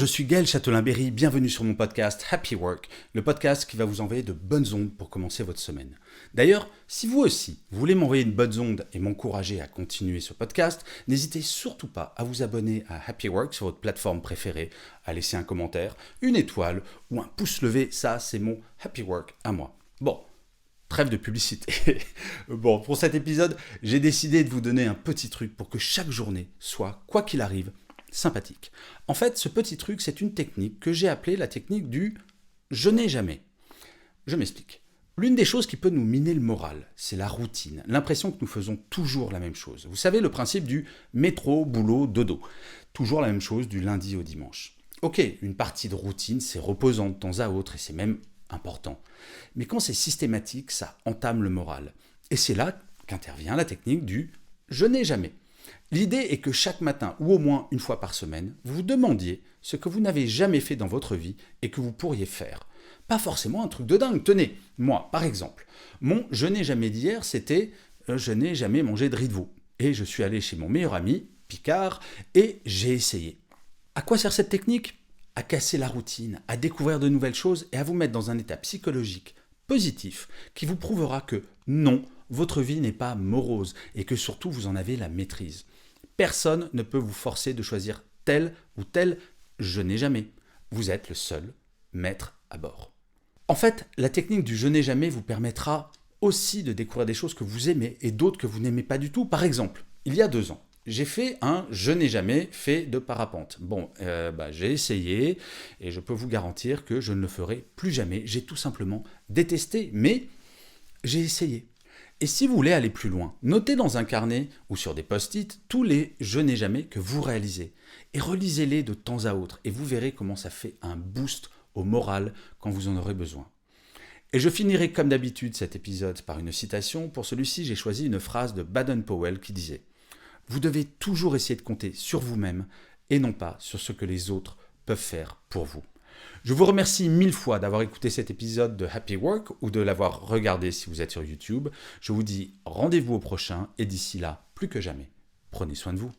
je suis Gaël Châtelain-Berry, bienvenue sur mon podcast Happy Work, le podcast qui va vous envoyer de bonnes ondes pour commencer votre semaine. D'ailleurs, si vous aussi voulez m'envoyer une bonne onde et m'encourager à continuer ce podcast, n'hésitez surtout pas à vous abonner à Happy Work sur votre plateforme préférée, à laisser un commentaire, une étoile ou un pouce levé, ça c'est mon Happy Work à moi. Bon, trêve de publicité. Bon, pour cet épisode, j'ai décidé de vous donner un petit truc pour que chaque journée soit, quoi qu'il arrive, sympathique. En fait, ce petit truc, c'est une technique que j'ai appelée la technique du « je n'ai jamais ». Je m'explique. L'une des choses qui peut nous miner le moral, c'est la routine, l'impression que nous faisons toujours la même chose. Vous savez, le principe du métro, boulot, dodo. Toujours la même chose du lundi au dimanche. Ok, une partie de routine, c'est reposant de temps à autre et c'est même important. Mais quand c'est systématique, ça entame le moral. Et c'est là qu'intervient la technique du « je n'ai jamais ». L'idée est que chaque matin, ou au moins une fois par semaine, vous vous demandiez ce que vous n'avez jamais fait dans votre vie et que vous pourriez faire. Pas forcément un truc de dingue. Tenez, moi, par exemple, mon « je n'ai jamais » d'hier, c'était « je n'ai jamais mangé de riz de veau ». Et je suis allé chez mon meilleur ami, Picard, et j'ai essayé. À quoi sert cette technique ? À casser la routine, à découvrir de nouvelles choses et à vous mettre dans un état psychologique positif qui vous prouvera que non, votre vie n'est pas morose et que surtout vous en avez la maîtrise. Personne ne peut vous forcer de choisir tel ou tel « je n'ai jamais ». Vous êtes le seul maître à bord. En fait, la technique du « je n'ai jamais » vous permettra aussi de découvrir des choses que vous aimez et d'autres que vous n'aimez pas du tout. Par exemple, il y a 2 ans, j'ai fait un « je n'ai jamais fait de parapente ». Bon, j'ai essayé et je peux vous garantir que je ne le ferai plus jamais. J'ai tout simplement détesté, mais j'ai essayé. Et si vous voulez aller plus loin, notez dans un carnet ou sur des post-it tous les « je n'ai jamais » que vous réalisez. Et relisez-les de temps à autre et vous verrez comment ça fait un boost au moral quand vous en aurez besoin. Et je finirai comme d'habitude cet épisode par une citation. Pour celui-ci, j'ai choisi une phrase de Baden-Powell qui disait « Vous devez toujours essayer de compter sur vous-même et non pas sur ce que les autres peuvent faire pour vous. » Je vous remercie 1000 fois d'avoir écouté cet épisode de Happy Work ou de l'avoir regardé si vous êtes sur YouTube. Je vous dis rendez-vous au prochain et d'ici là, plus que jamais, prenez soin de vous.